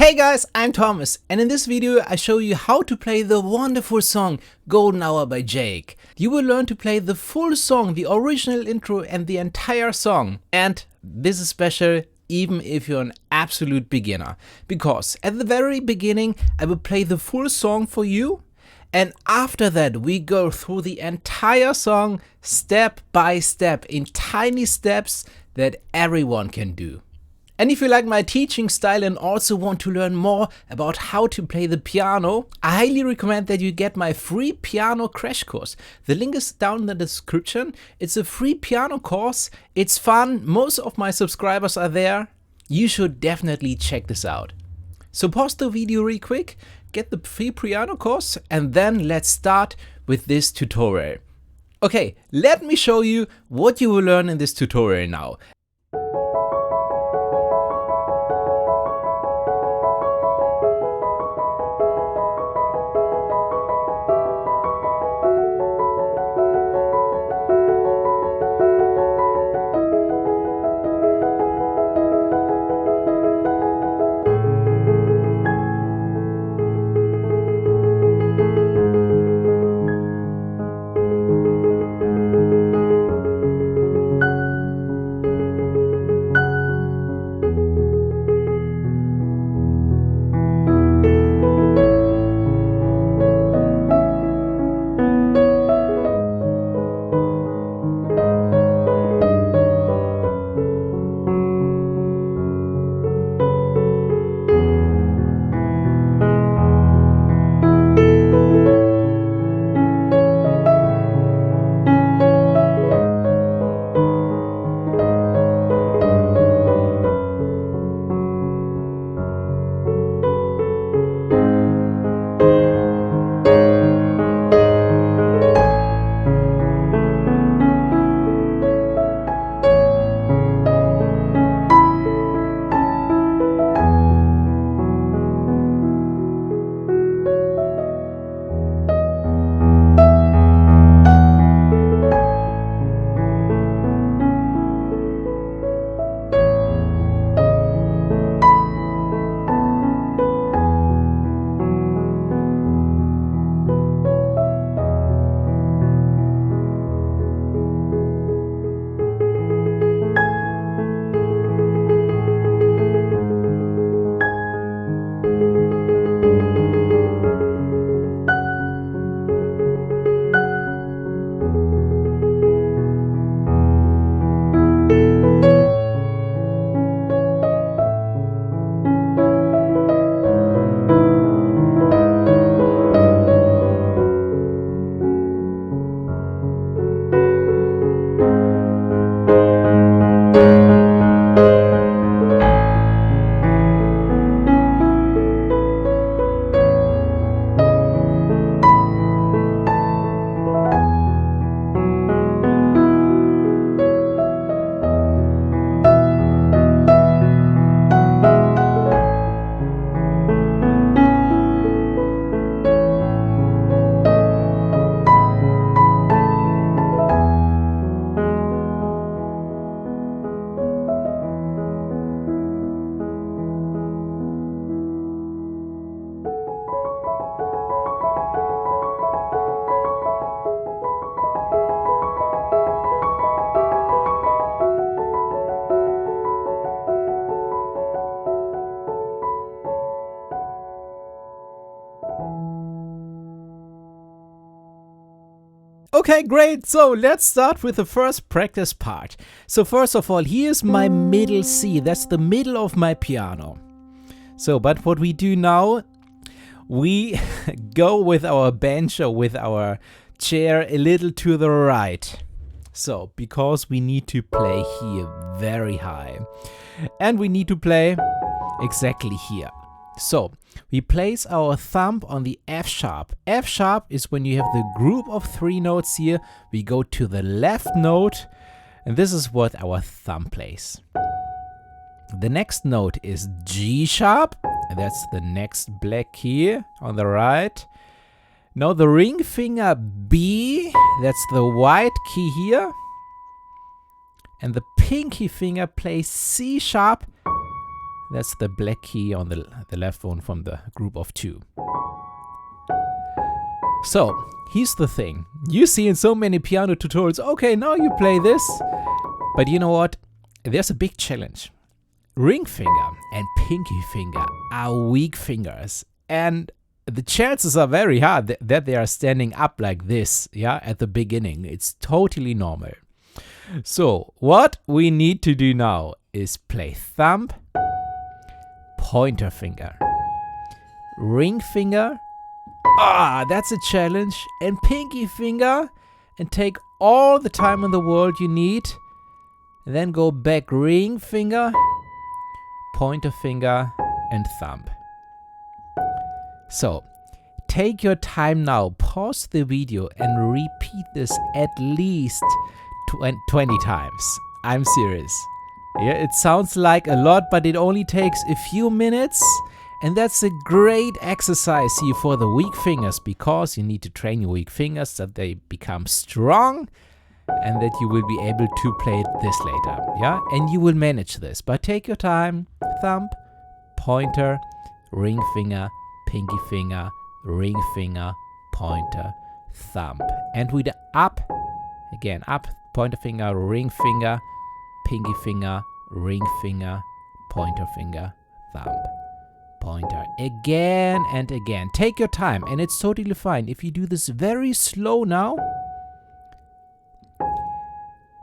Hey guys, I'm Thomas, and in this video I show you how to play the wonderful song Golden Hour by Jake. You will learn to play the full song, the original intro and the entire song. And this is special even if you're an absolute beginner, because at the very beginning I will play the full song for you, and after that we go through the entire song step by step in tiny steps that everyone can do. And if you like my teaching style and also want to learn more about how to play the piano, I highly recommend that you get my free piano crash course. The link is down in the description. It's a free piano course. It's fun. Most of my subscribers are there. You should definitely check this out. So pause the video real quick, get the free piano course, and then let's start with this tutorial. Okay, let me show you what you will learn in this tutorial now. Okay, great. So let's start with the first practice part. So first of all, here's my middle C. That's the middle of my piano. So, but what we do now, we go with our bench or with our chair a little to the right. So, because we need to play here very high. And we need to play exactly here. So, we place our thumb on the F sharp. F sharp is when you have the group of 3 notes here. We go to the left note, and this is what our thumb plays. The next note is G sharp, and that's the next black key on the right. Now the ring finger B, that's the white key here. And the pinky finger plays C sharp, That's the black key on the left one from the group of 2. So, here's the thing. You see in so many piano tutorials, okay, now you play this. But you know what? There's a big challenge. Ring finger and pinky finger are weak fingers. And the chances are very hard that they are standing up like this, yeah, at the beginning. It's totally normal. So, what we need to do now is play thumb, pointer finger, ring finger. That's a challenge. And pinky finger. And take all the time in the world you need. And then go back ring finger, pointer finger, and thumb. So, take your time now. Pause the video and repeat this at least 20 times. I'm serious. Yeah, it sounds like a lot, but it only takes a few minutes. And that's a great exercise here for the weak fingers, because you need to train your weak fingers that they become strong and that you will be able to play this later. Yeah, and you will manage this. But take your time. Thumb, pointer, ring finger, pinky finger, ring finger, pointer, thumb. And with the up, again, up, pointer finger, ring finger, pinky finger, ring finger, pointer finger, thumb, pointer. Again and again. Take your time, and it's totally fine. If you do this very slow now,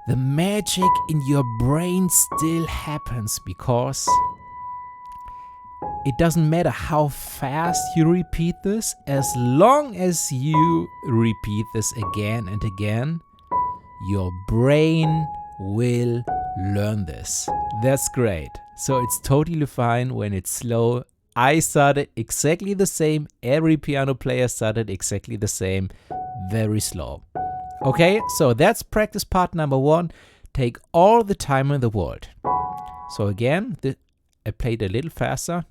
the magic in your brain still happens, because it doesn't matter how fast you repeat this, as long as you repeat this again and again, your brain will learn this. That's great. So it's totally fine when it's slow. I started exactly the same. Every piano player started exactly the same. Very slow. Okay, so that's practice part number 1. Take all the time in the world. So again, I played a little faster.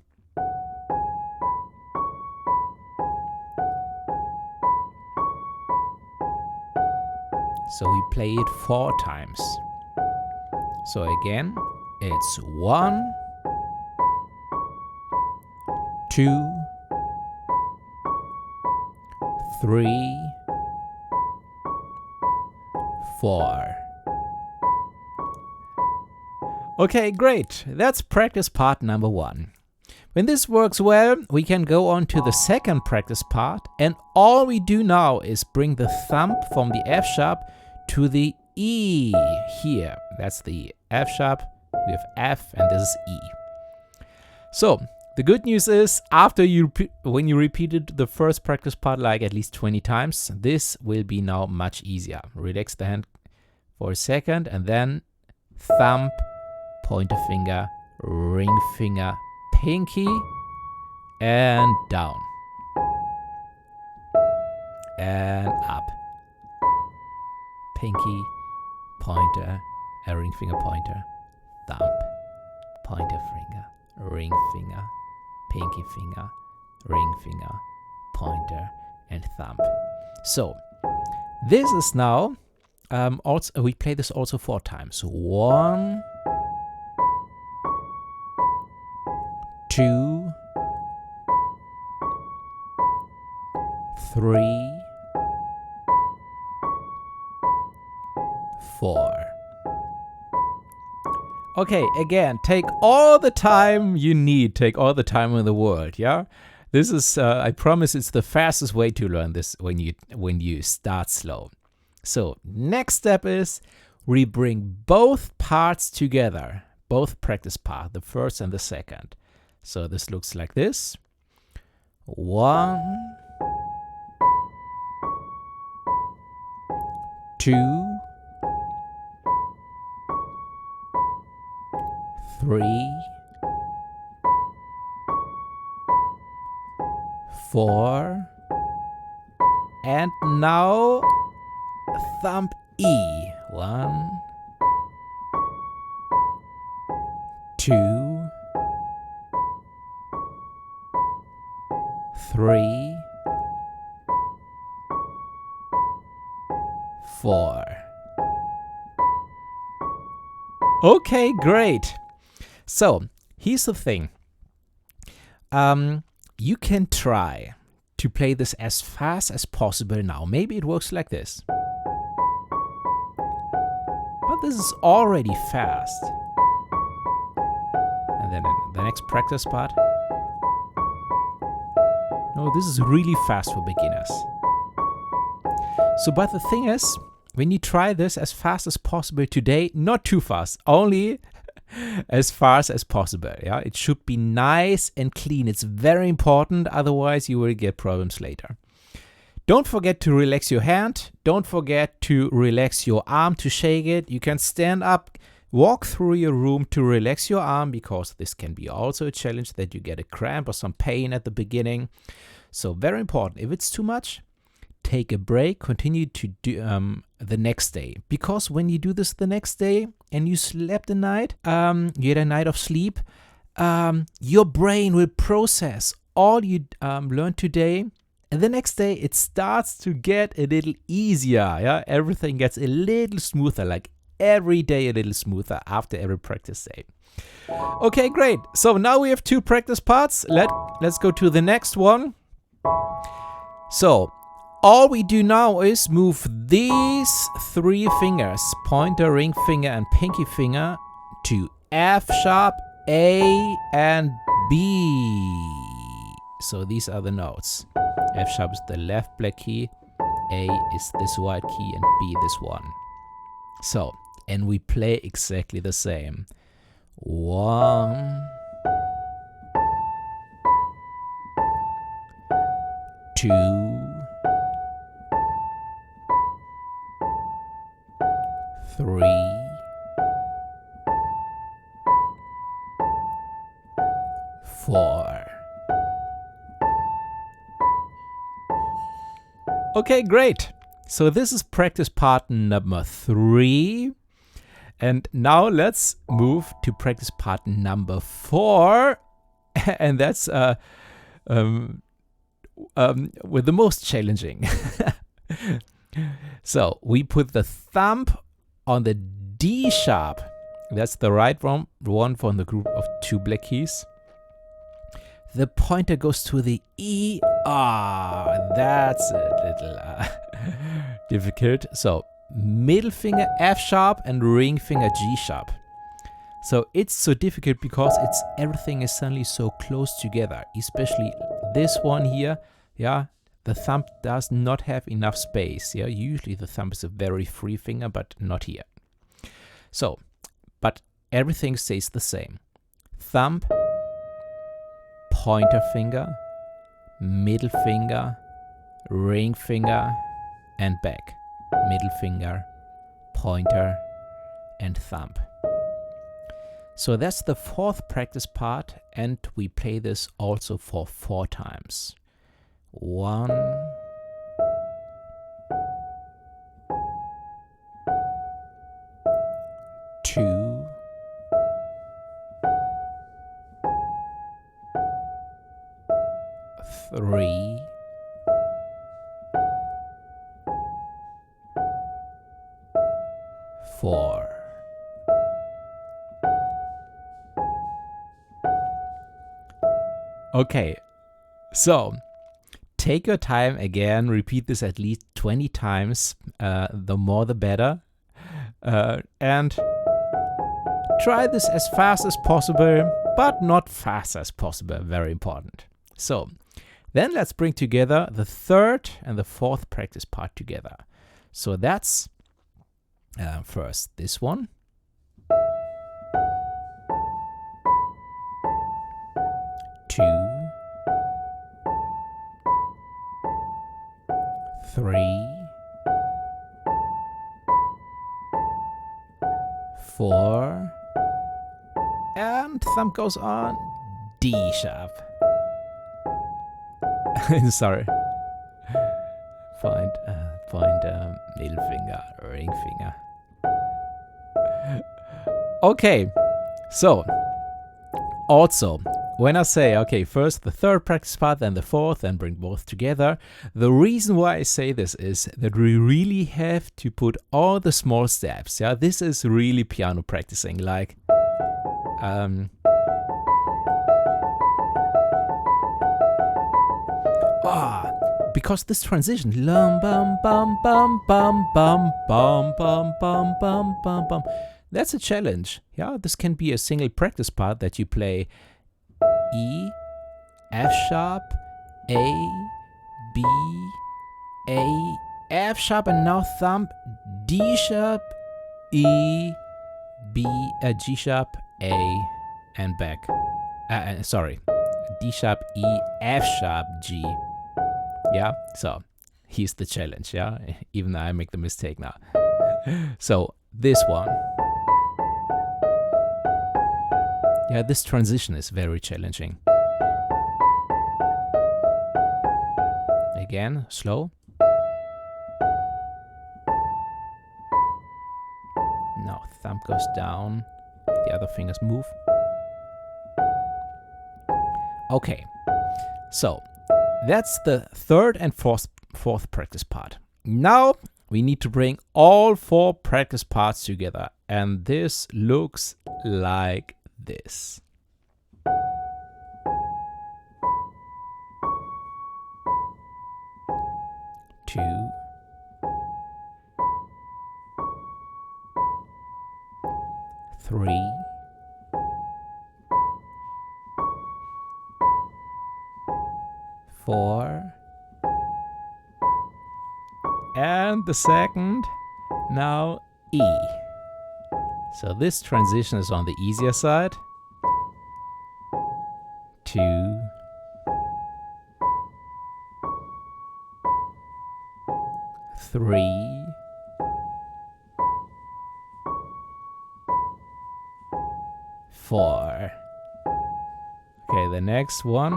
So we play it 4 times. So again, it's 1, 2, 3, 4. Okay, great. That's practice part number 1. When this works well, we can go on to the second practice part, and all we do now is bring the thumb from the F sharp to the E here. That's the F sharp, we have F, and this is E. So, the good news is, when you repeated the first practice part like at least 20 times, this will be now much easier. Relax the hand for a second, and then thumb, pointer finger, ring finger, pinky, and down. And up. Pinky, pointer, ring finger, pointer, thumb, pointer finger, ring finger, pinky finger, ring finger, pointer, and thumb. So, this is now, also we play this also 4 times. 1, 2, 3, 4. Okay, again, take all the time you need. Take all the time in the world, yeah? This is, I promise, it's the fastest way to learn this when you start slow. So, next step is we bring both parts together. Both practice parts, the first and the second. So this looks like this. 1, 2, 3, 4, and now thumb E. 1, 2, 3, 4. Okay, great. So, here's the thing. You can try to play this as fast as possible now. Maybe it works like this. But this is already fast. And then the next practice part. No, this is really fast for beginners. So, but the thing is, when you try this as fast as possible today, not too fast, only as fast as possible. Yeah, it should be nice and clean. It's very important, otherwise you will get problems later. Don't forget to relax your hand. Don't forget to relax your arm to shake it. You can stand up, walk through your room to relax your arm, because this can be also a challenge that you get a cramp or some pain at the beginning. So very important. If it's too much, take a break, continue to do the next day. Because when you do this the next day and you slept a night, you had a night of sleep, your brain will process all you learned today. And the next day it starts to get a little easier. Yeah, everything gets a little smoother, like every day a little smoother after every practice day. Okay, great. So now we have 2 practice parts. Let's go to the next one. So all we do now is move these 3 fingers, pointer, ring finger, and pinky finger, to F sharp, A, and B. So these are the notes. F sharp is the left black key, A is this white key, and B this one. So, and we play exactly the same. 1, 2, 3, 4. Okay, great. So this is practice part number 3. And now let's move to practice part number 4. And that's with the most challenging. So we put the thumb on the D sharp. That's the right one from the group of 2 black keys. The pointer goes to the E. That's a little difficult. So middle finger F sharp and ring finger G sharp. So it's so difficult because everything is suddenly so close together, especially this one here. Yeah, the thumb does not have enough space. Yeah, usually the thumb is a very free finger, but not here. So, but everything stays the same. Thumb, pointer finger, middle finger, ring finger, and back. Middle finger, pointer, and thumb. So that's the 4th practice part, and we play this also for 4 times. 1, 2, 3, 4. Okay, so take your time again, repeat this at least 20 times, the more the better, and try this as fast as possible, but not fast as possible, very important. So then let's bring together the 3rd and the 4th practice part together. So that's first this one. 2, 3, 4, and thumb goes on D sharp. Sorry. Find middle finger, ring finger. Okay, so also when I say, okay, first the 3rd practice part, then the 4th, and bring both together, the reason why I say this is that we really have to put all the small steps. Yeah, this is really piano practicing, like because this transition, lum bum bum bum bum bum bum bum bum bum bum bum, that's a challenge. Yeah, this can be a single practice part that you play E, F sharp, A, B, A, F sharp, and now thumb, D sharp, E, B, G sharp, A, and back. Sorry, D sharp, E, F sharp, G. Yeah, so here's the challenge. Yeah, even though I make the mistake now. So this one. Yeah, this transition is very challenging. Again, slow. Now thumb goes down, the other fingers move. Okay, so that's the third and fourth practice part. Now we need to bring all 4 practice parts together, and this looks like this. Two, 3, 4, and the second, now E. So this transition is on the easier side. 2, 3, 4. Okay, the next one.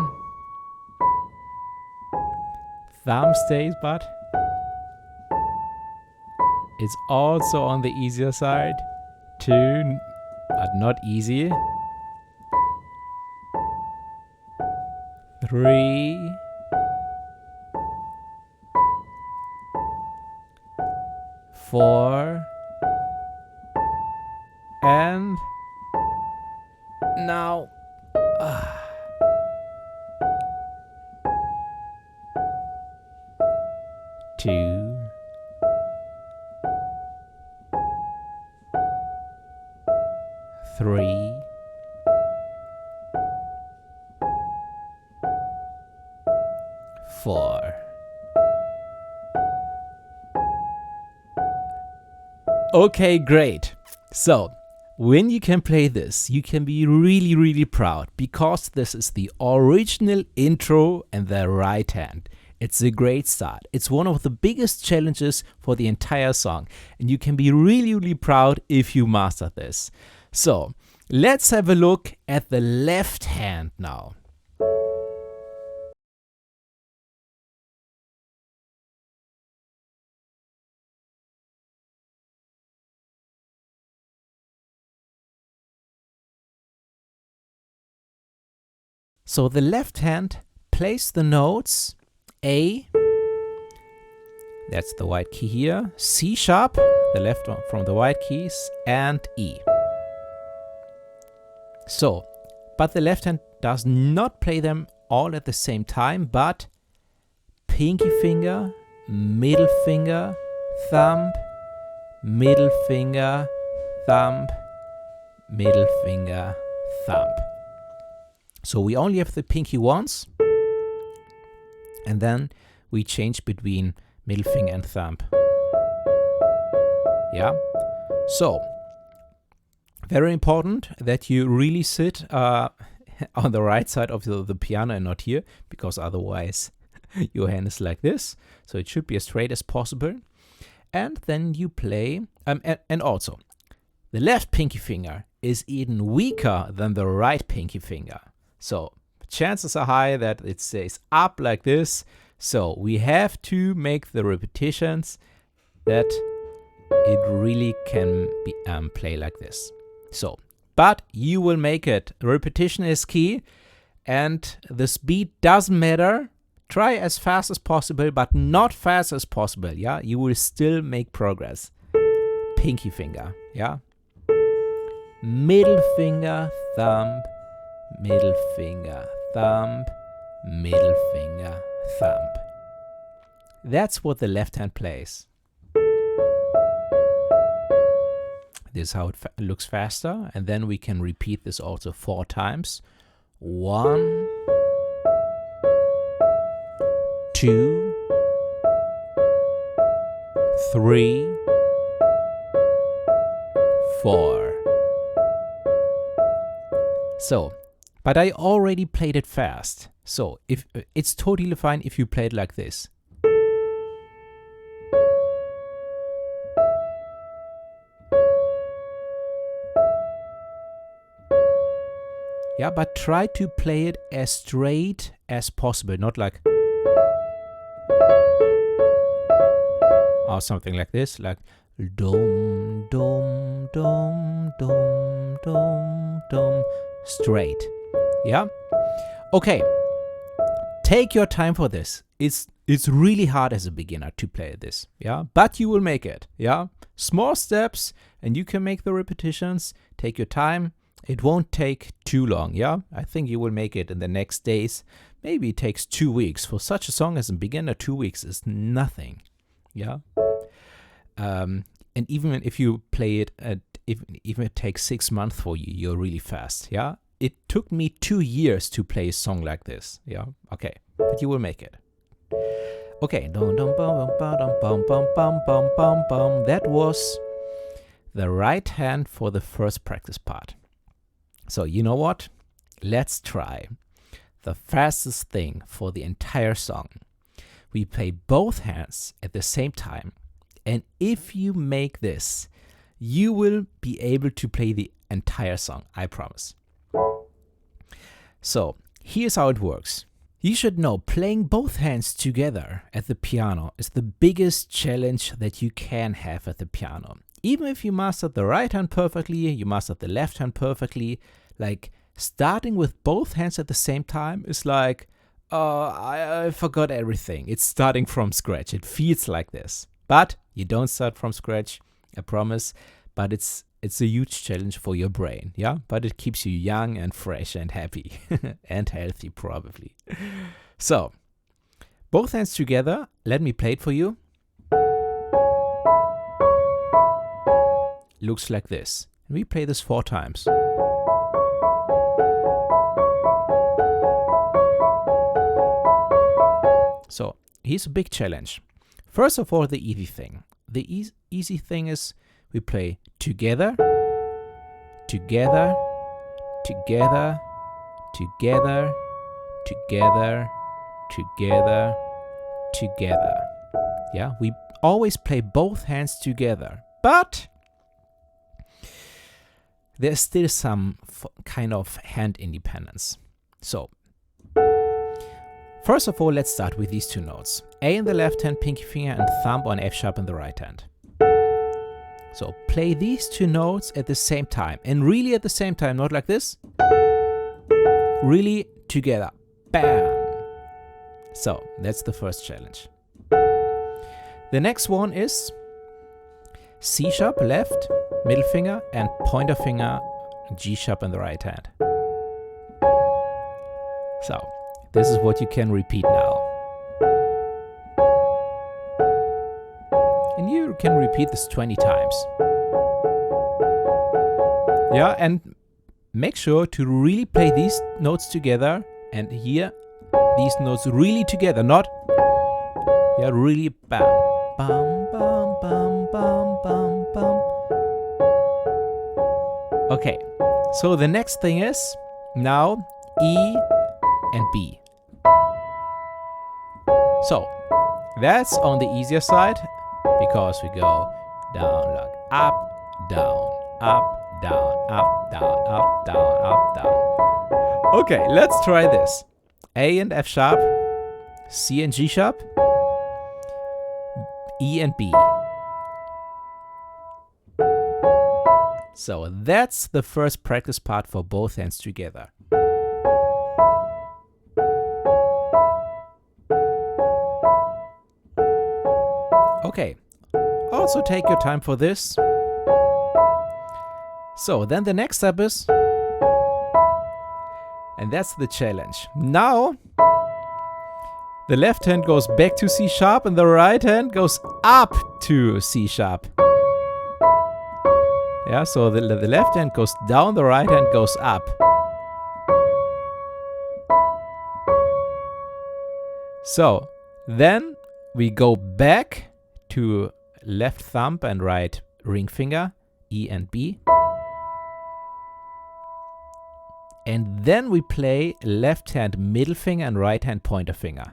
Thumb stays, but it's also on the easier side. 2, but not easy. 3, 4, and now 2, 3, 4. Okay, great. So, when you can play this, you can be really, really proud, because this is the original intro in the right hand. It's a great start. It's one of the biggest challenges for the entire song, and you can be really, really proud if you master this. So, let's have a look at the left hand now. So the left hand plays the notes A, that's the white key here, C sharp, the left one from the white keys, and E. So, but the left hand does not play them all at the same time, but pinky finger, middle finger, thumb, middle finger, thumb, middle finger, thumb. So we only have the pinky once, and then we change between middle finger and thumb. Yeah. So, very important that you really sit on the right side of the piano and not here, because otherwise your hand is like this. So it should be as straight as possible. And then you play, and also, the left pinky finger is even weaker than the right pinky finger. So chances are high that it stays up like this. So we have to make the repetitions that it really can be play like this. So, but you will make it. Repetition is key, and the speed doesn't matter. Try as fast as possible, but not fast as possible. Yeah, you will still make progress. Pinky finger. Yeah. Middle finger, thumb. Middle finger, thumb, middle finger, thumb. That's what the left hand plays. This is how it looks faster, and then we can repeat this also 4 times. 1, 2, 3, 4. So, but I already played it fast. So, if it's totally fine if you play it like this. Yeah, but try to play it as straight as possible, not like or something like this, like dum dum dum dum dum dum, straight. Yeah. Okay. Take your time for this. It's really hard as a beginner to play this. Yeah, but you will make it. Yeah, small steps, and you can make the repetitions. Take your time. It won't take too long, yeah? I think you will make it in the next days. Maybe it takes 2 weeks. For such a song as a beginner, 2 weeks is nothing, yeah? And even if you play it, even it takes 6 months for you, you're really fast, yeah? It took me 2 years to play a song like this, yeah? Okay, but you will make it. Okay, that was the right hand for the first practice part. So, you know what? Let's try the fastest thing for the entire song. We play both hands at the same time. And if you make this, you will be able to play the entire song, I promise. So, here's how it works. You should know playing both hands together at the piano is the biggest challenge that you can have at the piano. Even if you mastered the right hand perfectly, you mastered the left hand perfectly, like starting with both hands at the same time is like, I forgot everything. It's starting from scratch. It feels like this. But you don't start from scratch, I promise. But it's a huge challenge for your brain, yeah? But it keeps you young and fresh and happy and healthy probably. So, both hands together. Let me play it for you. Looks like this. We play this 4 times. So here's a big challenge. First of all, the easy thing. The easy thing is we play together, together, together, together, together, together, together. Yeah, we always play both hands together, but there's still some kind of hand independence. So, first of all, let's start with these 2 notes. A in the left hand, pinky finger, and thumb on F sharp in the right hand. So, play these 2 notes at the same time. And really at the same time, not like this. Really together. Bam! So, that's the first challenge. The next one is C sharp left, middle finger, and pointer finger, G sharp in the right hand. So, this is what you can repeat now. And you can repeat this 20 times. Yeah, and make sure to really play these notes together and hear these notes really together, not, yeah, really bam, bam, bam, bam, bam, bam, bam. Okay, so the next thing is now E and B. So that's on the easier side because we go down, like up, down, up, down, up, down, up, down, up, down. Okay, let's try this. A and F sharp, C and G sharp, E and B. So that's the first practice part for both hands together. Okay, also take your time for this. So then the next step is, and that's the challenge. Now The left hand goes back to C sharp and the right hand goes up to C sharp. Yeah, so the left hand goes down, the right hand goes up. So then we go back to left thumb and right ring finger, E and B. And then we play left hand middle finger and right hand pointer finger.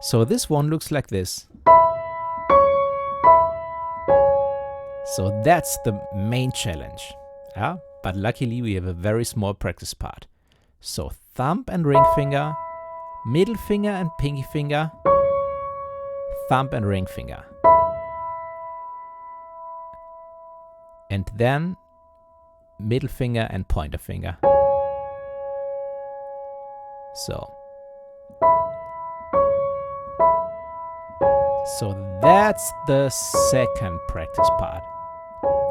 So this one looks like this. So that's the main challenge. Yeah? But luckily we have a very small practice part. So thumb and ring finger, middle finger and pinky finger, thumb and ring finger. And then middle finger and pointer finger. So that's the second practice part.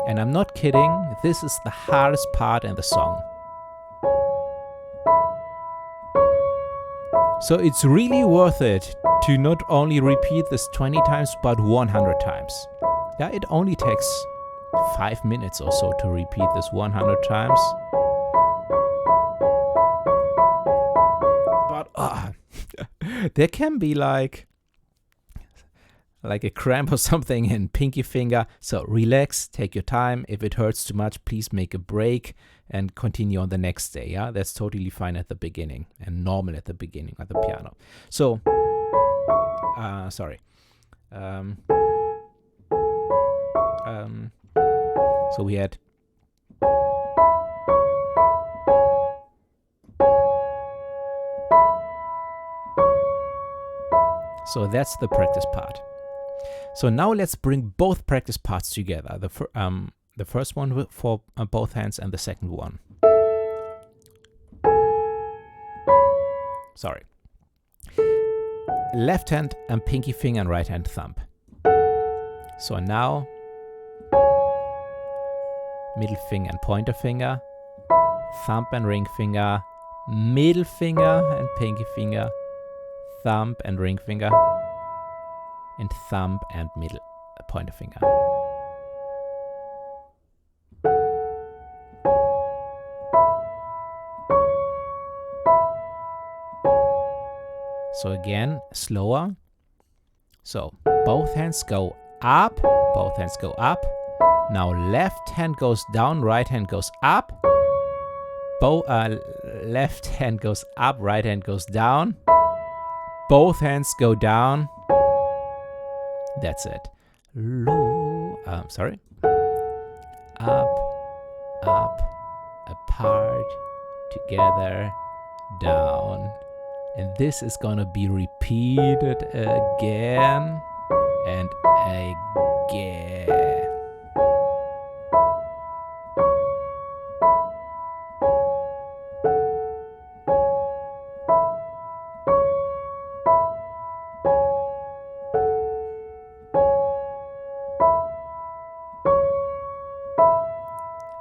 And I'm not kidding, this is the hardest part in the song. So it's really worth it to not only repeat this 20 times, but 100 times. Yeah, it only takes 5 minutes or so to repeat this 100 times. But there can be like a cramp or something in pinky finger. So relax, take your time. If it hurts too much, please make a break and continue on the next day. Yeah, that's totally fine at the beginning and normal at the beginning of the piano. So, so we had so that's the practice part. So now let's bring both practice parts together. The first one for both hands and the second one. Sorry. Left hand and pinky finger and right hand thumb. So now middle finger and pointer finger, thumb and ring finger, middle finger and pinky finger, thumb and ring finger, and thumb and middle pointer finger. So again, slower. So both hands go up, both hands go up. Now left hand goes down, right hand goes up. Left hand goes up, right hand goes down. Both hands go down. That's it. Sorry. Up, up, apart, together, down. And this is gonna be repeated again and again.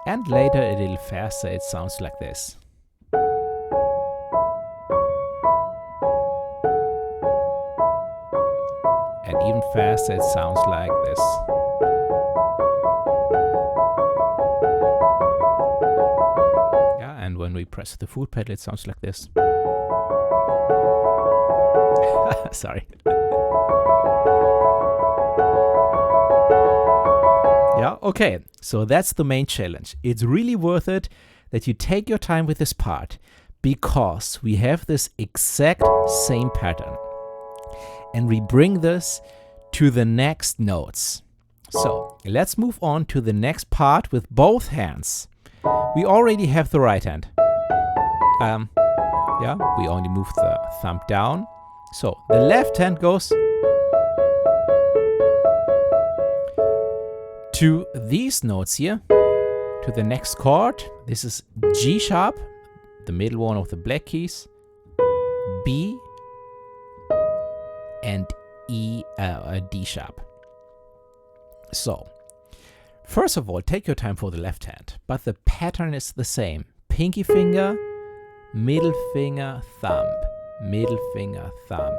And later a little faster, it sounds like this. And even faster, it sounds like this. Yeah, and when we press the foot pedal, it sounds like this. Sorry. Yeah, okay, so that's the main challenge. It's really worth it that you take your time with this part because we have this exact same pattern. And we bring this to the next notes. So let's move on to the next part with both hands. We already have the right hand. Yeah, we only move the thumb down. So the left hand goes to these notes here, to the next chord. This is G sharp, the middle one of the black keys, B, and E, D sharp. So, first of all, take your time for the left hand, but the pattern is the same. Pinky finger, middle finger, thumb, middle finger, thumb.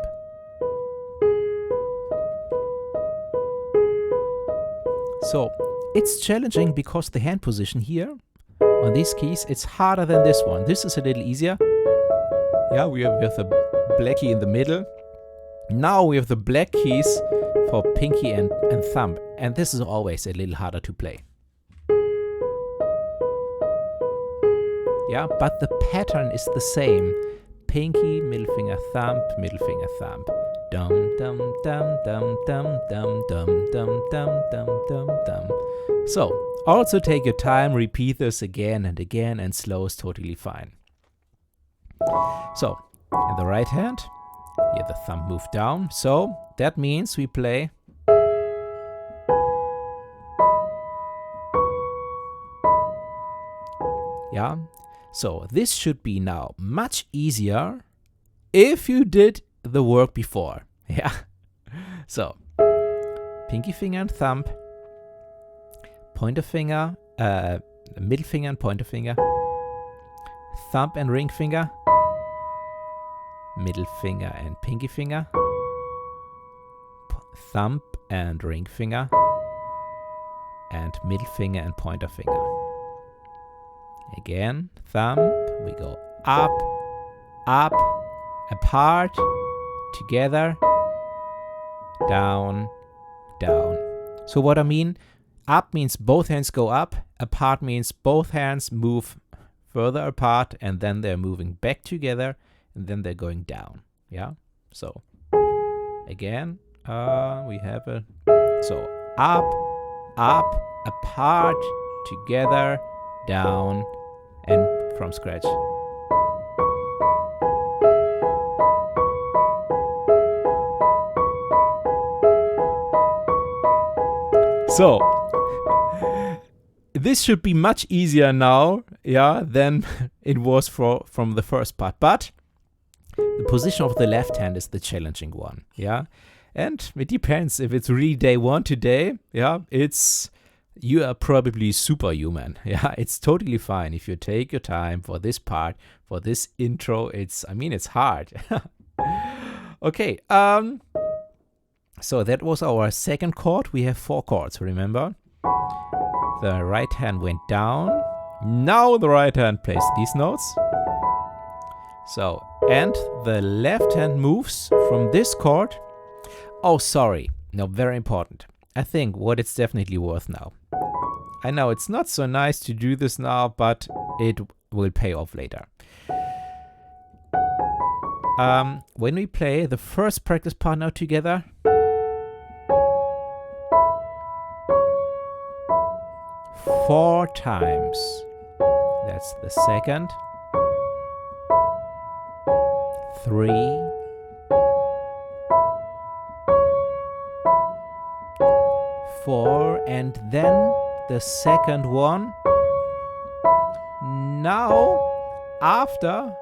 So it's challenging because the hand position here on these keys, it's harder than this one. This is a little easier. Yeah, we have the black key in the middle. Now we have the black keys for pinky and thumb, and this is always a little harder to play. Yeah, but the pattern is the same. Pinky, middle finger, thumb, middle finger, thumb. Dum dum dum dum dum dum dum dum dum dum dum dum. So also take your time, repeat this again and again, and slow is totally fine. So in the right hand, here the thumb moved down, so that means we play yeah. So this should be now much easier if you did the work before. Yeah. So pinky finger and thumb, pointer finger, middle finger and pointer finger, thumb and ring finger, middle finger and pinky finger, thumb and ring finger, and middle finger and pointer finger. Again, thumb, we go up, up, apart, together, down, down. So what I mean, up means both hands go up, apart means both hands move further apart, and then they're moving back together, and then they're going down. Yeah, so again, we have a, so up, up, apart, together, down, and from scratch. So this should be much easier now, yeah, than it was from the first part. But the position of the left hand is the challenging one, yeah. And it depends if it's really day one today, yeah, you are probably superhuman. Yeah, it's totally fine if you take your time for this part, for this intro. It's hard. Okay, so that was our second chord. We have 4 chords, remember? The right hand went down. Now the right hand plays these notes. So, and the left hand moves from this chord. Oh, sorry. No, very important. I think what it's definitely worth now. I know it's not so nice to do this now, but it will pay off later. When we play the first practice part now together, four times. That's the second. 3. 4, and then the second one. Now, after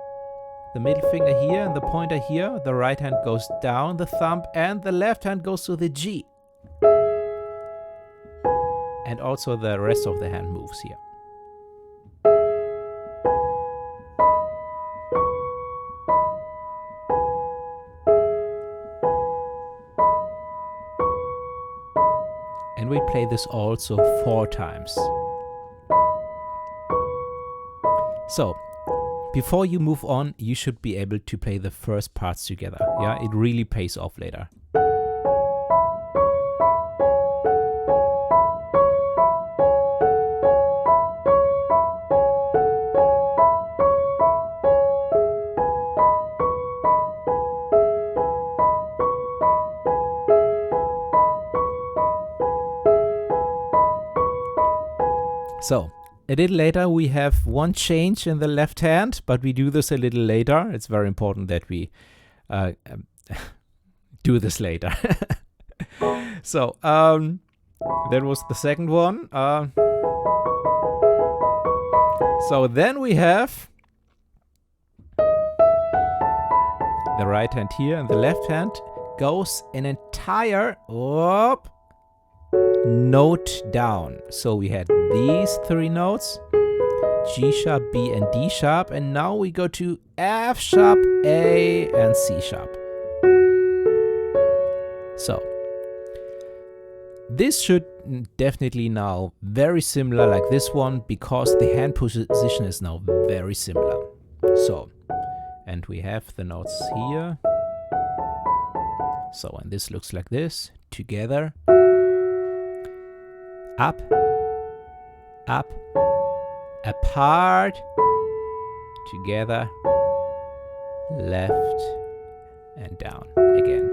the middle finger here and the pointer here, the right hand goes down the thumb and the left hand goes to the G. And also the rest of the hand moves here. And we play this also 4 times. So, before you move on, you should be able to play the first parts together. Yeah, it really pays off later. So, a little later we have one change in the left hand, but we do this a little later. It's very important that we do this later. So, that was the second one. So then we have the right hand here, and the left hand goes an entire note down. So we had these 3 notes, G sharp, B, and D sharp. And now we go to F sharp, A, and C sharp. So this should definitely now very similar like this one, because the hand position is now very similar. So, and we have the notes here. So, and this looks like this, together, up, up, apart, together, left, and down again.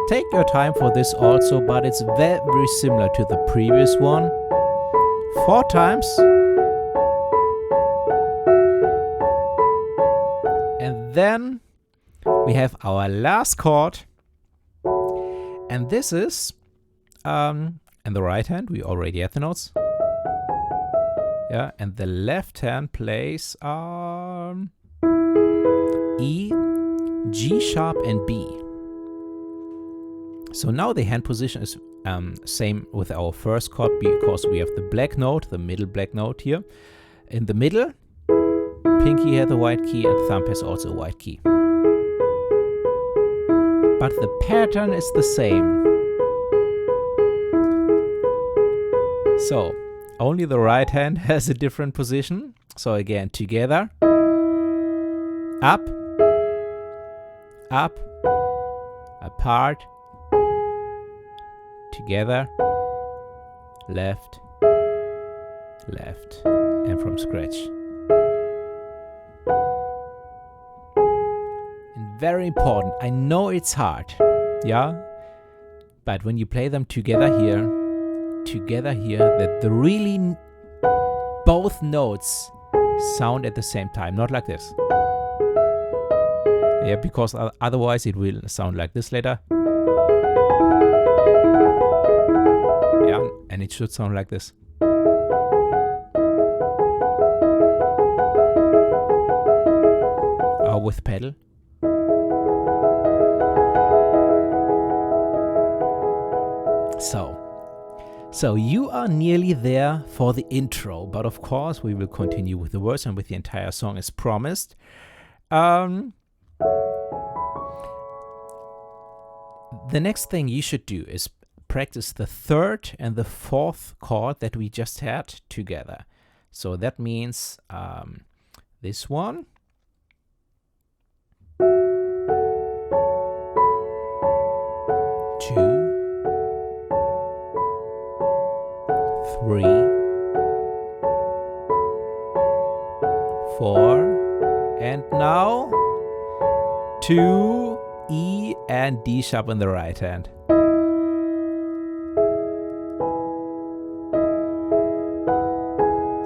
Take your time for this also, but it's very similar to the previous one. 4 times. And then we have our last chord. And this is, in the right hand, we already have the notes. Yeah, and the left hand plays E, G sharp, and B. So now the hand position is same with our first chord, because we have the black note, the middle black note here. In the middle, pinky has a white key and thumb has also a white key. But the pattern is the same. So only the right hand has a different position. So again, together, up, up, apart, together, left, left, and from scratch. And very important, I know it's hard, yeah, but when you play them together here, that the really both notes sound at the same time, not like this. Yeah, because otherwise it will sound like this later. Yeah, and it should sound like this. Or with pedal. So you are nearly there for the intro, but of course we will continue with the words and with the entire song as promised. The next thing you should do is practice the third and the fourth chord that we just had together. So that means this one, 2, 3, 4, and now 2, E and D sharp in the right hand.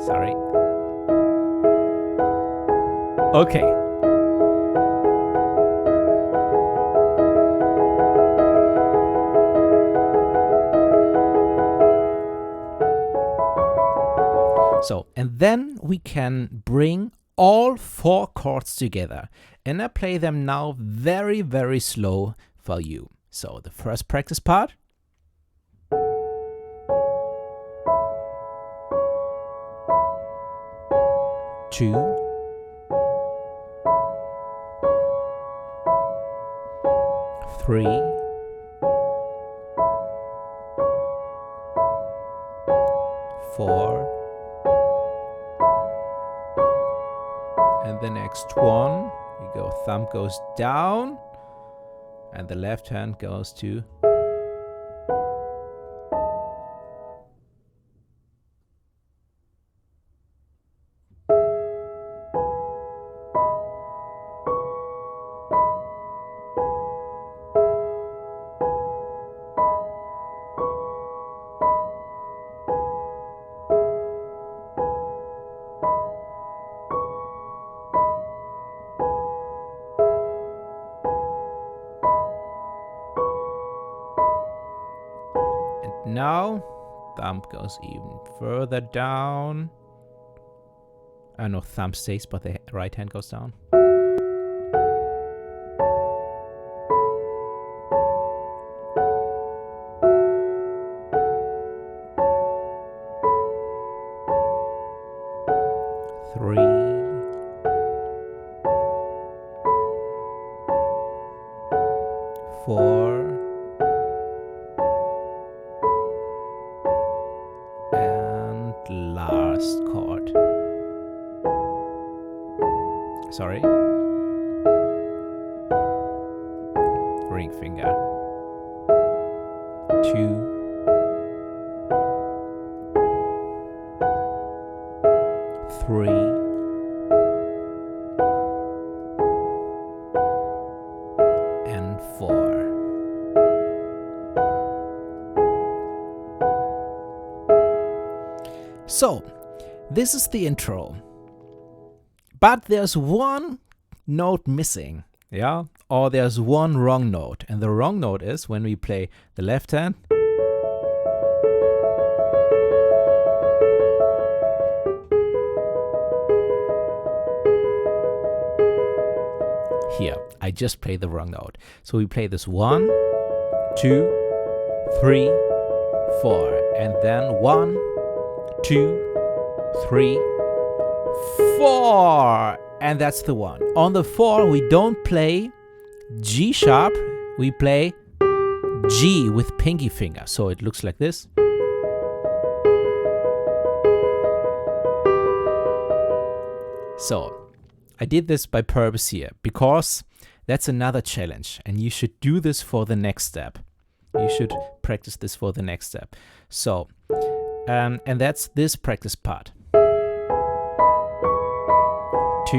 Sorry. Okay. So, and then we can bring all 4 chords together. And I play them now very, very slow for you. So, the first practice part. Two, 3, 4, and the next one, we go, thumb goes down, and the left hand goes to now, thumb goes even further down. No, thumb stays, but the right hand goes down. 3, 4, and last chord. Sorry. Ring finger. 2, 3, and 4. So, this is the intro. But there's one note missing, yeah? Or there's one wrong note. And the wrong note is when we play the left hand. Here, I just played the wrong note. So we play this 1, 2, 3, 4. And then 1, 2, 3, 4. And that's the one. On the 4, we don't play G sharp, we play G with pinky finger. So it looks like this. So I did this by purpose here because that's another challenge and you should do this for the next step. You should practice this for the next step. So, and that's this practice part. 2,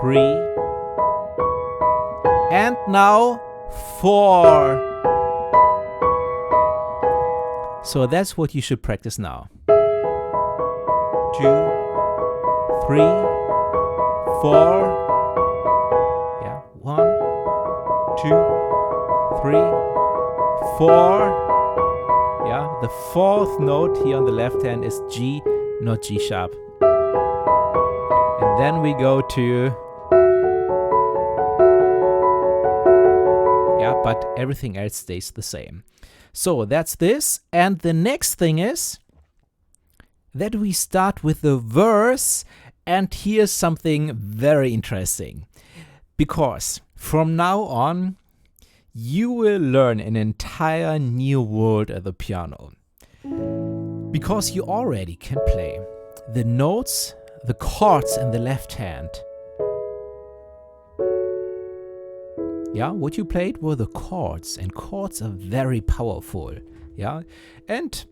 3, and now 4. So that's what you should practice now. 2, 3, 4. Yeah, 1, 2, 3, 4. Yeah, the fourth note here on the left hand is G, not G sharp. And then we go to, yeah, but everything else stays the same. So that's this. And the next thing is that we start with the verse. And here's something very interesting. Because from now on, you will learn an entire new world at the piano. Because you already can play the notes, the chords in the left hand. Yeah, what you played were the chords, and chords are very powerful. Yeah, and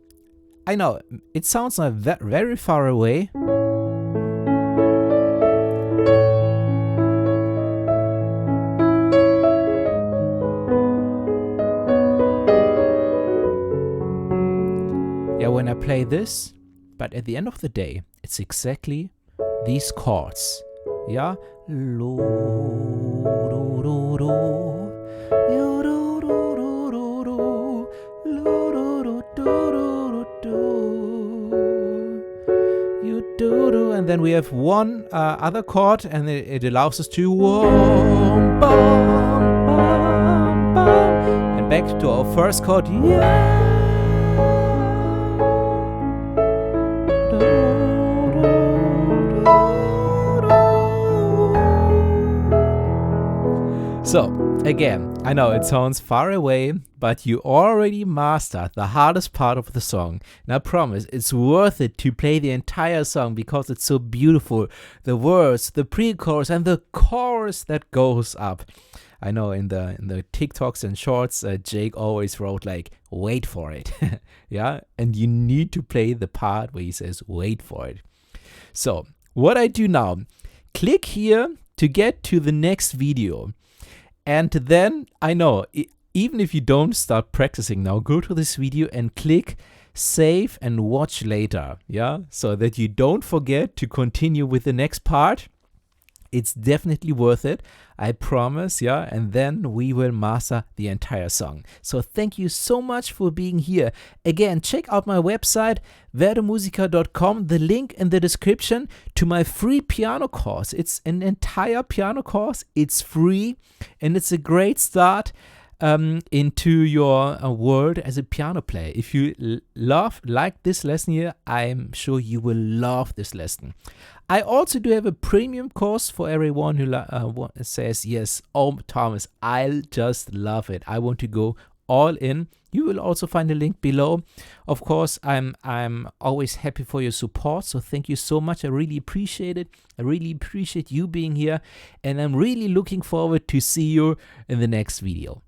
I know it sounds like very far away. Yeah, when I play this, but at the end of the day, it's exactly these chords. Yeah, lo, do, do, do, yo, do, do, do, do, do, lo, do, do, do, do, do, you do, do, and then we have one other chord, and it allows us to whoa, bum, bum, bum, and back to our first chord. Yeah. So, again, I know it sounds far away, but you already mastered the hardest part of the song. And I promise it's worth it to play the entire song because it's so beautiful. The words, the pre-chorus, and the chorus that goes up. I know in the TikToks and shorts, Jake always wrote like, wait for it. Yeah, and you need to play the part where he says, wait for it. So, what I do now, click here to get to the next video. And then, I know, even if you don't start practicing now, go to this video and click save and watch later, yeah? So that you don't forget to continue with the next part. It's definitely worth it, I promise, yeah? And then we will master the entire song. So thank you so much for being here. Again, check out my website, werdemusiker.com, the link in the description to my free piano course. It's an entire piano course, it's free, and it's a great start into your world as a piano player. If you like this lesson here, I'm sure you will love this lesson. I also do have a premium course for everyone who says, yes, oh Thomas, I just love it. I want to go all in. You will also find a link below. Of course, I'm always happy for your support, so thank you so much. I really appreciate it. I really appreciate you being here, and I'm really looking forward to see you in the next video.